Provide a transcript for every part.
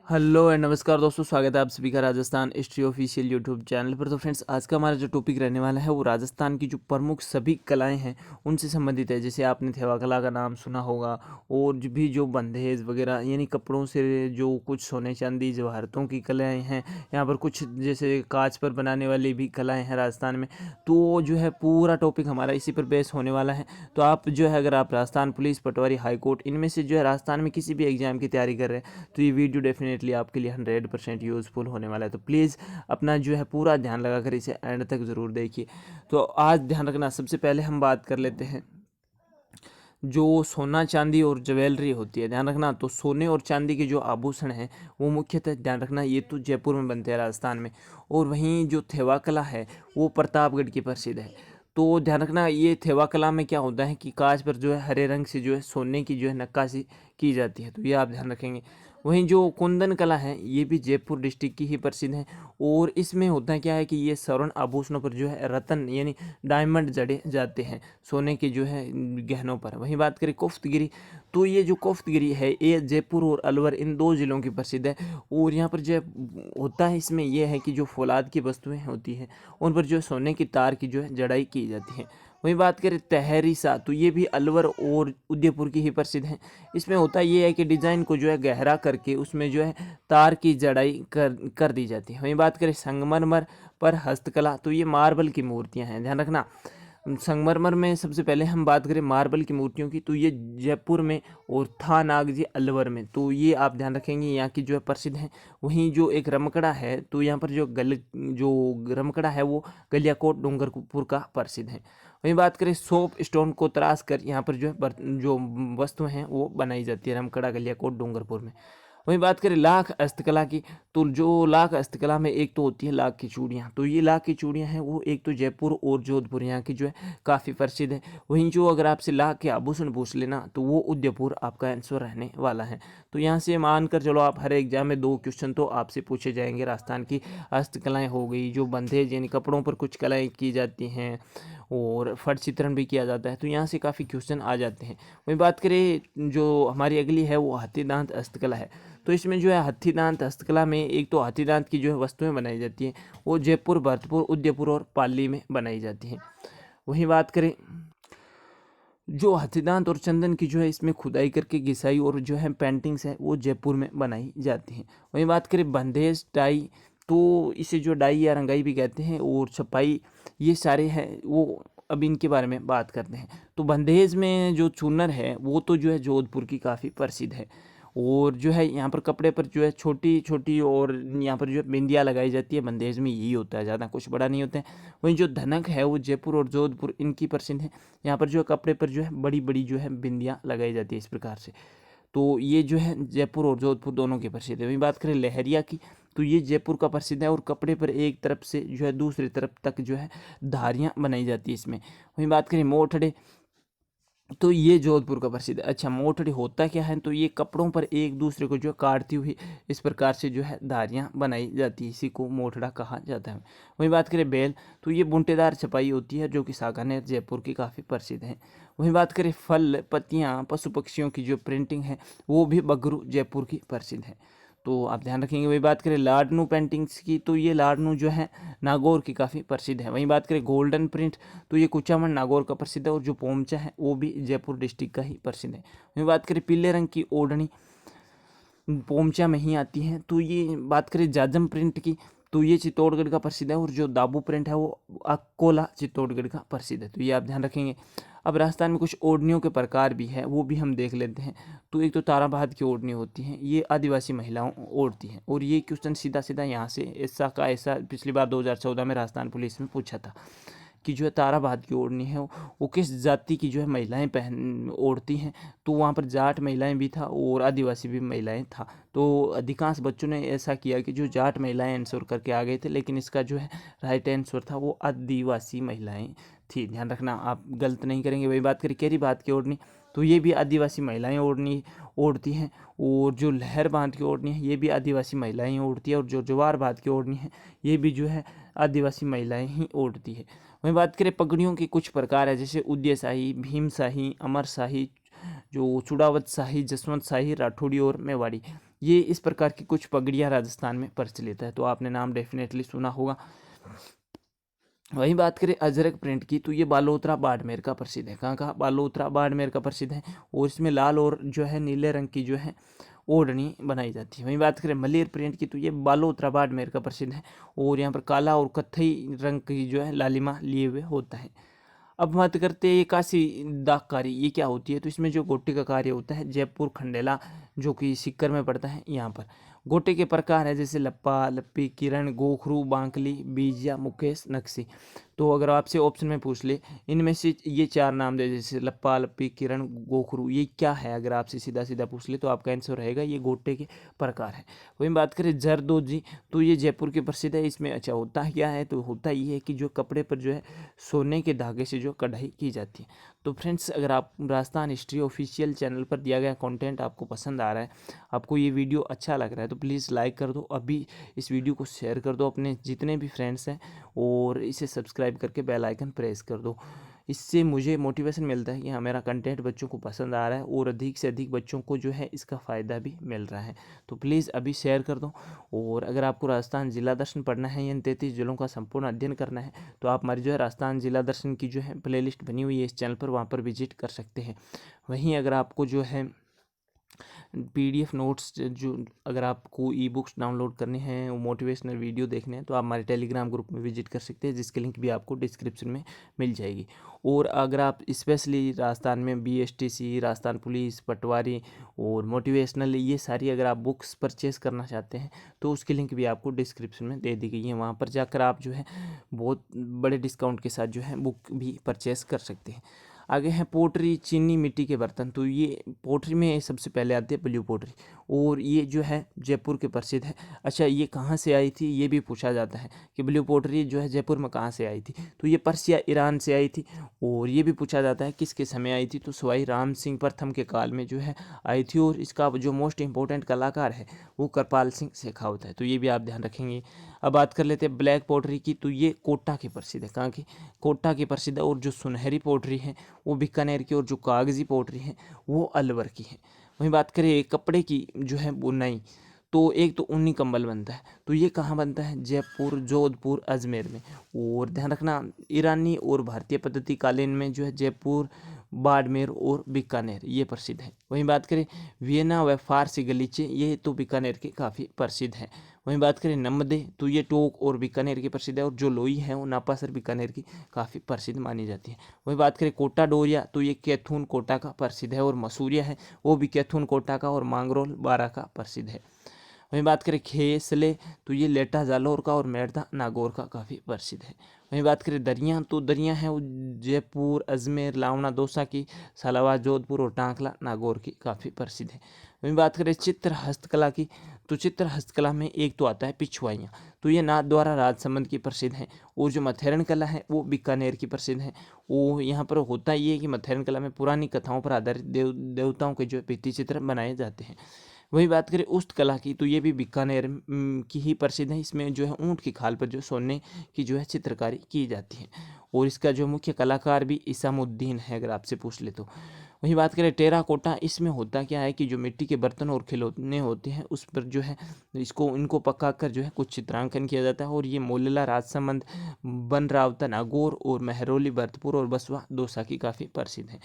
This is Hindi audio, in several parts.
हेलो एंड नमस्कार दोस्तों, स्वागत है आप सभी का Rajasthan history official YouTube channel पर। तो फ्रेंड्स, आज का हमारा जो टॉपिक रहने वाला है वो राजस्थान की जो प्रमुख सभी कलाएं हैं उनसे संबंधित है। जैसे आपने थेवा कला का नाम सुना होगा, और जो बंधेज वगैरह यानी कपड़ों से जो कुछ सोने चांदी जवाहरतों की कलाएँ हैं, यहाँ पर कुछ जैसे कांच पर बनाने वाली भी कलाएँ हैं राजस्थान में। तो वो जो है पूरा टॉपिक हमारा इसी पर बेस होने वाला है। तो आप जो है, अगर आप राजस्थान पुलिस, पटवारी, हाई कोर्ट, इनमें से जो है राजस्थान में किसी भी एग्जाम की तैयारी कर रहे हैं तो ये वीडियो डेफिनेटली आपके लिए 100% यूज़फुल होने वाला है। तो प्लीज़ अपना जो है पूरा ध्यान लगाकर इसे एंड तक ज़रूर देखिए। तो आज ध्यान रखना, सबसे पहले हम बात कर लेते हैं जो सोना चांदी और ज्वेलरी होती है। ध्यान रखना, तो सोने और चांदी के जो आभूषण हैं वो मुख्यतः ध्यान रखना ये तो जयपुर में बनते हैं राजस्थान में, और वहीं जो थेवा कला है वो प्रतापगढ़ की प्रसिद्ध है। तो ध्यान रखना, ये थेवा कला में क्या होता है कि कांच पर जो है हरे रंग से जो है सोने की जो है नक्काशी की जाती है, तो ये आप ध्यान रखेंगे। वहीं जो कुंदन कला है ये भी जयपुर डिस्ट्रिक्ट की ही प्रसिद्ध है, और इसमें होता है क्या है कि ये स्वर्ण आभूषणों पर जो है रतन यानी डायमंड जड़े जाते हैं सोने के जो है गहनों पर। वहीं बात करें कोफ्तगिरी, तो ये जो कोफ्तगिरी है ये जयपुर और अलवर इन दो ज़िलों की प्रसिद्ध है। और यहाँ पर जो होता है इसमें यह है कि जो फौलाद की वस्तुएं होती हैं उन पर जो सोने की तार की जो है जड़ाई की जाती है। वहीं बात करें तहरीसा, तो ये भी अलवर और उदयपुर की ही प्रसिद्ध है। इसमें होता ये है कि डिज़ाइन को जो है गहरा करके उसमें जो है तार की जड़ाई कर दी जाती है। वहीं बात करें संगमरमर पर हस्तकला, तो ये मार्बल की मूर्तियां हैं। ध्यान रखना, संगमरमर में सबसे पहले हम बात करें मार्बल की मूर्तियों की, तो ये जयपुर में और था नागजी अलवर में, तो ये आप ध्यान रखेंगे यहाँ की जो है प्रसिद्ध हैं। वहीं जो एक रमकड़ा है, तो यहाँ पर जो रमकड़ा है वो गलियाकोट डूंगरपुर का प्रसिद्ध है। वहीं बात करें सोप स्टोन को तराश कर यहाँ पर जो है जो वस्तुएं हैं वो बनाई जाती है रमकड़ा गलियाकोट डूंगरपुर में। वहीं बात करें लाख हस्तकला की, तो जो लाख हस्तकला में एक तो होती है लाख की चूड़ियाँ, तो ये लाख की चूड़ियाँ हैं वो एक तो जयपुर और जोधपुर यहाँ की जो है काफ़ी प्रसिद्ध है। वहीं जो अगर आपसे लाख के आभूषण पूछ लेना तो वो उदयपुर आपका आंसर रहने वाला है। तो यहाँ से मानकर चलो आप हर एग्जाम में 2 क्वेश्चन तो आपसे पूछे जाएंगे। राजस्थान की हस्तकलाएँ हो गई, जो बंधेज यानी कपड़ों पर कुछ कलाएँ की जाती हैं, और फट चित्रण भी किया जाता है, तो यहाँ से काफ़ी क्वेश्चन आ जाते हैं। वहीं बात करें जो हमारी अगली है वो हाथी दांत हस्तकला है, तो इसमें जो है हाथी दांत हस्तकला में एक तो हाथी दांत की जो है वस्तुएं बनाई जाती हैं वो जयपुर, भरतपुर, उदयपुर और पाली में बनाई जाती हैं। वहीं बात करें जो हाथी दांत और चंदन की जो है इसमें खुदाई करके घिसाई और जो है पेंटिंग्स है वो जयपुर में बनाई जाती हैं। वहीं बात करें बंधेज डाई, तो इसे जो डाई या रंगाई भी कहते हैं, और छपाई, ये सारे हैं वो अब इनके बारे में बात करते हैं। तो बंधेज में जो चूनर है वो तो जो है जोधपुर की काफ़ी प्रसिद्ध है, और जो है यहाँ पर कपड़े पर जो है छोटी छोटी और यहाँ पर जो है बिंदियाँ लगाई जाती है, बंधेज में यही होता है, ज़्यादा कुछ बड़ा नहीं होता है। वहीं जो धनक है वो जयपुर और जोधपुर इनकी प्रसिद्ध है, यहाँ पर जो है कपड़े पर जो है बड़ी बड़ी जो है बिंदियाँ लगाई जाती है इस प्रकार से। तो ये जो है जयपुर और जोधपुर दोनों के प्रसिद्ध है। वहीं बात करें लहरिया की, तो ये जयपुर का प्रसिद्ध है, और कपड़े पर एक तरफ से जो है दूसरी तरफ तक जो है धारियाँ बनाई जाती है इसमें। वहीं बात करें मोठड़े, तो ये जोधपुर का प्रसिद्ध है। अच्छा, मोठड़ी होता क्या है, तो ये कपड़ों पर एक दूसरे को जो है काटती हुई इस प्रकार से जो है धारियाँ बनाई जाती है, इसी को मोठड़ा कहा जाता है। वहीं बात करें बेल, तो ये बूंटेदार छपाई होती है जो कि सागानेर जयपुर की काफ़ी प्रसिद्ध है। वहीं बात करें फल पत्तियाँ पशु पक्षियों की जो प्रिंटिंग है वो भी बगरू जयपुर की प्रसिद्ध है, तो आप ध्यान रखेंगे। वही बात करें लाडनू पेंटिंग्स की, तो ये लाडनू जो है नागौर की काफ़ी प्रसिद्ध है। वहीं बात करें गोल्डन प्रिंट, तो ये कुचामन नागौर का प्रसिद्ध है, और जो पोमचा है वो भी जयपुर डिस्ट्रिक्ट का ही प्रसिद्ध है। वहीं बात करें पीले रंग की ओढ़नी, पोमचा में ही आती है। तो ये बात करें जाजम प्रिंट की, तो ये चित्तौड़गढ़ का प्रसिद्ध है, और जो दाबू प्रिंट है वो अकोला चित्तौड़गढ़ का प्रसिद्ध है, तो ये आप ध्यान रखेंगे। अब राजस्थान में कुछ ओढ़नियों के प्रकार भी है वो भी हम देख लेते हैं। तो एक तो ताराबाद की ओढ़नी होती है, ये आदिवासी महिलाओं ओढ़ती हैं, और ये क्वेश्चन सीधा सीधा यहाँ से ऐसा का ऐसा पिछली बार 2014 में राजस्थान पुलिस में पूछा था कि जो है ताराबाद की ओढ़नी है वो किस जाति की जो है महिलाएं पहन ओढ़ती हैं। तो वहाँ पर जाट महिलाएं भी था और आदिवासी भी महिलाएं था। तो अधिकांश बच्चों ने ऐसा किया कि जो जाट महिलाएं आंसर करके आ गए थे, लेकिन इसका जो है राइट आंसर था वो आदिवासी महिलाएं थी। ध्यान रखना, आप गलत नहीं करेंगे। वही बात करें केरी बात की ओढ़नी, तो ये भी आदिवासी महिलाएं ओढ़ती हैं, और जो लहर बांध की ओढ़नी है ये भी आदिवासी महिलाएं ओढ़ती है, और जो ज्वार बांध की ओढ़नी है ये भी जो है आदिवासी महिलाएं ही ओढ़ती है। वहीं बात करें पगड़ियों के कुछ प्रकार है, जैसे उदय शाही, भीम शाही, अमर शाही, जो चुड़ावत शाही, जसवंत शाही, राठौड़ी और मेवाड़ी, ये इस प्रकार की कुछ पगड़ियाँ राजस्थान में प्रचलित है, तो आपने नाम डेफिनेटली सुना होगा। वहीं बात करें अजरक प्रिंट की, तो ये बालोतरा बाड़मेर का प्रसिद्ध है। कहाँ का? बालोतरा बाड़मेर का प्रसिद्ध है, और इसमें लाल और जो है नीले रंग की जो है ओढ़नी बनाई जाती है। वहीं बात करें मलेर प्रिंट की, तो ये बालोतरा बाड़मेर का प्रसिद्ध है, और यहाँ पर काला और कत्थई रंग की जो है लालिमा लिए हुए होता है। अब बात करते हैं ये काशी दागकारी, ये क्या होती है? तो इसमें जो गोटी का कार्य होता है, जयपुर खंडेला जो कि सीकर में पड़ता है, यहाँ पर गोटे के प्रकार है जैसे लप्पा, लप्पी, किरण, गोखरू, बांकली, बीजिया, मुकेश, नक्सी। तो अगर आपसे ऑप्शन में पूछ ले इनमें से ये 4 नाम दे, जैसे लप्पा, लप्पी, किरण, गोखरू, ये क्या है? अगर आपसे सीधा सीधा पूछ ले तो आपका आंसर रहेगा ये गोटे के प्रकार है। वहीं बात करें जरदोजी, तो ये जयपुर के प्रसिद्ध है। इसमें अच्छा होता क्या है? तो होता ये है कि जो कपड़े पर जो है सोने के धागे से जो कढ़ाई की जाती है। तो फ्रेंड्स, अगर आप राजस्थान हिस्ट्री ऑफिशियल चैनल पर दिया गया कंटेंट आपको पसंद आ रहा है, आपको ये वीडियो अच्छा लग रहा है, तो प्लीज़ लाइक कर दो, अभी इस वीडियो को शेयर कर दो अपने जितने भी फ्रेंड्स हैं, और इसे सब्सक्राइब करके बेल आइकन प्रेस कर दो। इससे मुझे मोटिवेशन मिलता है कि हाँ, मेरा कंटेंट बच्चों को पसंद आ रहा है, और अधिक से अधिक बच्चों को जो है इसका फ़ायदा भी मिल रहा है। तो प्लीज़ अभी शेयर कर दो। और अगर आपको राजस्थान जिला दर्शन पढ़ना है या इन 33 जिलों का संपूर्ण अध्ययन करना है, तो आप हमारी जो है राजस्थान जिला दर्शन की जो है प्लेलिस्ट बनी हुई है इस चैनल पर, वहाँ पर विजिट कर सकते हैं। वहीं अगर आपको जो है PDF नोट्स, जो अगर आपको ई बुक्स डाउनलोड करने हैं, वो मोटिवेशनल वीडियो देखने हैं, तो आप हमारे टेलीग्राम ग्रुप में विजिट कर सकते हैं, जिसकी लिंक भी आपको डिस्क्रिप्शन में मिल जाएगी। और अगर आप स्पेशली राजस्थान में BSTC, राजस्थान पुलिस, पटवारी और मोटिवेशनल, ये सारी अगर आप बुक्स परचेज़ करना चाहते हैं, तो उसकी लिंक भी आपको डिस्क्रिप्शन में दे दी गई है। वहाँ पर जाकर आप जो है बहुत बड़े डिस्काउंट के साथ जो है बुक भी परचेज़ कर सकते हैं। आगे है पोट्री, चीनी मिट्टी के बर्तन। तो ये पोट्री में सबसे पहले आती है ब्लू पोट्री, और ये जो है जयपुर के प्रसिद्ध है। अच्छा, ये कहाँ से आई थी ये भी पूछा जाता है कि ब्लू पोट्री जो है जयपुर में कहाँ से आई थी? तो ये पर्सिया, ईरान से आई थी। और ये भी पूछा जाता है किसके समय आई थी? तो सवाई राम सिंह प्रथम के काल में जो है आई थी, और इसका जो मोस्ट इंपॉर्टेंट कलाकार है वो कृपाल सिंह शेखावत है। तो ये भी आप ध्यान रखेंगे। अब बात कर लेते हैं ब्लैक पोट्री की, तो ये कोटा की प्रसिद्ध है। कहाँ की? कोटा की प्रसिद्ध है। और जो सुनहरी पोट्री है वो बीकानेर की, और जो कागजी पोट्री है वो अलवर की है। वहीं बात करें कपड़े की जो है बुनाई, तो एक तो ऊनी कंबल बनता है, तो ये कहाँ बनता है? जयपुर, जोधपुर, अजमेर में। और ध्यान रखना, ईरानी और भारतीय पद्धति कालीन में जो है जयपुर, बाड़मेर और बीकानेर ये प्रसिद्ध है। वहीं बात करें वियना व फारसी गलीचे, ये तो बीकानेर के काफ़ी प्रसिद्ध है। वहीं बात करें नमदे, तो ये टोंक और बीकानेर की प्रसिद्ध है। और जो लोई है वो नापासर बीकानेर की काफ़ी प्रसिद्ध मानी जाती है। वहीं बात करें कोटा डोरिया, तो ये कैथून कोटा का प्रसिद्ध है। और मसूरिया है वो भी कैथून कोटा का, और मांगरोल बारा का प्रसिद्ध है। वहीं बात करें खेसले, तो ये लेटा जालौर का, और मेड़ता नागौर का काफ़ी प्रसिद्ध है। वहीं बात करें दरियाँ, तो दरियाँ हैं वो जयपुर, अजमेर, लावना, दौसा की, सालावाद, जोधपुर और टांकला नागौर की काफ़ी प्रसिद्ध है। वहीं बात करें चित्र हस्तकला की, तो चित्र हस्तकला में एक तो आता है पिछवाइयाँ, तो ये नाथ द्वारा राजसमंद की प्रसिद्ध हैं। और जो मथेरन कला है वो बीकानेर की प्रसिद्ध है। वो यहाँ पर होता ये है कि मथेरन कला में पुरानी कथाओं पर आधारित देवताओं के जो भित्ति चित्र बनाए जाते हैं। वही बात करें उष्ट कला की, तो ये भी बीकानेर की ही प्रसिद्ध है। इसमें जो है ऊँट की खाल पर जो सोने की जो है चित्रकारी की जाती है। और इसका जो मुख्य कलाकार भी इसामुद्दीन है, अगर आपसे पूछ ले तो। वही बात करें टेराकोटा, इसमें होता क्या है कि जो मिट्टी के बर्तन और खिलौने होते हैं उस पर जो है इनको पका कर जो है कुछ चित्रांकन किया जाता है। और ये मोलेला, राजसमंद, बनरावता, नागौर और महरौली, भरतपुर और बसवा, दौसा की काफ़ी प्रसिद्ध है।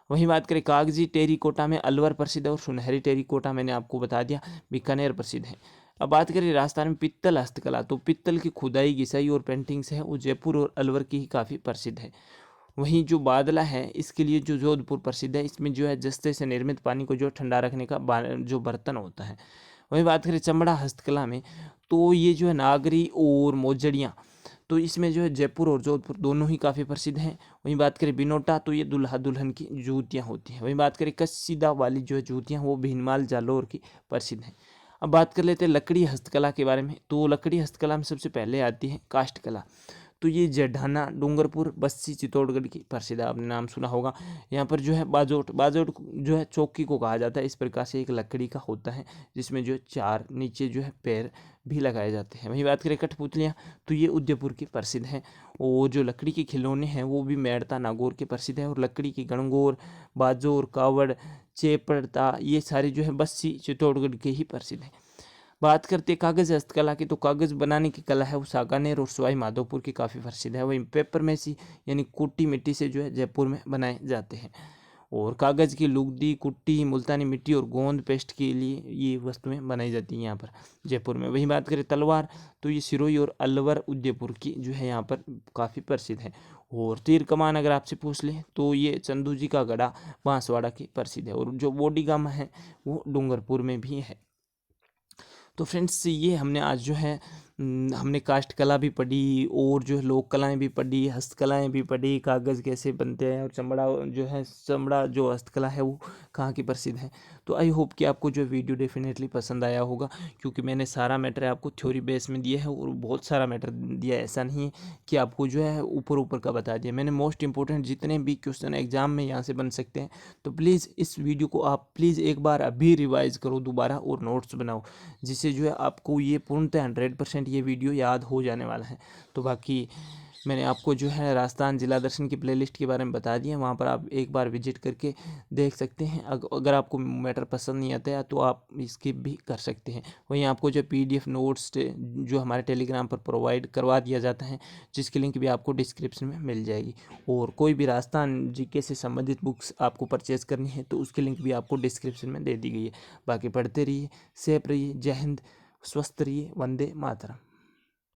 वहीं बात करें कागजी टेरिकोटा में अलवर प्रसिद्ध है, और सुनहरी टेरिकोटा मैंने आपको बता दिया बीकानेर प्रसिद्ध है। अब बात करें राजस्थान में पित्तल हस्तकला, तो पित्तल की खुदाई, घिसाई और पेंटिंग्स है वो जयपुर और अलवर की ही काफ़ी प्रसिद्ध है। वहीं जो बादला है इसके लिए जो जोधपुर प्रसिद्ध है, इसमें जो है जस्ते से निर्मित पानी को जो ठंडा रखने का जो बर्तन होता है। वहीं बात करें चमड़ा हस्तकला में, तो ये जो है नागरी और मोजड़ियाँ, तो इसमें जो है जयपुर और जोधपुर दोनों ही काफ़ी प्रसिद्ध हैं। वहीं बात करें बिनोटा, तो ये दुल्हा दुल्हन की जूतियाँ होती हैं। वहीं बात करें कसीदा वाली जो है जूतियाँ, वो भीनमाल, जालौर की प्रसिद्ध हैं। अब बात कर लेते हैं लकड़ी हस्तकला के बारे में, तो लकड़ी हस्तकला में सबसे पहले आती है काष्ठ कला। तो ये जेठाना, डूंगरपुर, बस्सी, चित्तौड़गढ़ की प्रसिद्ध है, आपने नाम सुना होगा। यहाँ पर जो है बाजोट, बाजोट जो है चौकी को कहा जाता है। इस प्रकार से एक लकड़ी का होता है जिसमें जो 4 नीचे जो है पैर भी लगाए जाते हैं। वहीं बात करें कठपुतलियाँ, तो ये उदयपुर की प्रसिद्ध हैं। और जो लकड़ी के खिलौने हैं वो भी मेड़ता, नागौर के प्रसिद्ध हैं। और लकड़ी की गणगौर, बाजोर, कावड़, चेपड़ता, ये सारे जो है बस्सी, चित्तौड़गढ़ के ही प्रसिद्ध हैं। बात करते हैं कागज़ हस्तकला की, तो कागज़ बनाने की कला है वो सागानेर और सवाई माधोपुर की काफ़ी प्रसिद्ध है। वहीं पेपर मेसी यानी कुट्टी मिट्टी से जो है जयपुर में बनाए जाते हैं। और कागज़ की लुगदी, कुट्टी, मुल्तानी मिट्टी और गोंद पेस्ट के लिए ये वस्तुएं बनाई जाती हैं यहाँ पर जयपुर में। वहीं बात करें तलवार, तो ये सिरोही और अलवर उदयपुर की जो है यहाँ पर काफ़ी प्रसिद्ध है। और तीर कमान अगर आपसे पूछ लें तो ये चंदू जी का गढ़ा बांसवाड़ा की प्रसिद्ध है। और जो बॉडी गम है वो डूंगरपुर में भी है। तो फ्रेंड्स ये हमने आज जो है हमने काष्ठ कला भी पढ़ी और जो है लोक कलाएँ भी पढ़ी, हस्तकलाएँ भी पढ़ी, कागज़ कैसे बनते हैं और चमड़ा जो है, चमड़ा जो हस्तकला है वो कहाँ की प्रसिद्ध है। तो आई होप कि आपको जो वीडियो डेफिनेटली पसंद आया होगा, क्योंकि मैंने सारा मैटर आपको थ्योरी बेस में दिया है और बहुत सारा मैटर दिया है। ऐसा नहीं है कि आपको जो है ऊपर ऊपर का बता दिया। मैंने मोस्ट इंपॉर्टेंट जितने भी क्वेश्चन एग्जाम में यहाँ से बन सकते हैं, तो प्लीज़ इस वीडियो को आप प्लीज़ एक बार अभी रिवाइज़ करो दोबारा और नोट्स बनाओ, जिससे जो है आपको ये पूर्णतः 100% ये वीडियो याद हो जाने वाला है। तो बाकी मैंने आपको जो है राजस्थान जिला दर्शन की प्लेलिस्ट के बारे में बता दिया, वहाँ पर आप एक बार विजिट करके देख सकते हैं। अगर आपको मैटर पसंद नहीं आता है तो आप स्किप भी कर सकते हैं। वहीं आपको जो PDF नोट्स जो हमारे टेलीग्राम पर प्रोवाइड करवा दिया जाता है, जिसकी लिंक भी आपको डिस्क्रिप्शन में मिल जाएगी। और कोई भी राजस्थान GK से संबंधित बुक्स आपको परचेज करनी है तो उसकी लिंक भी आपको डिस्क्रिप्शन में दे दी गई है। बाकी पढ़ते रहिए, सेफ रहिए, जय हिंद, स्वस्थ रहिए, वंदे मातरम।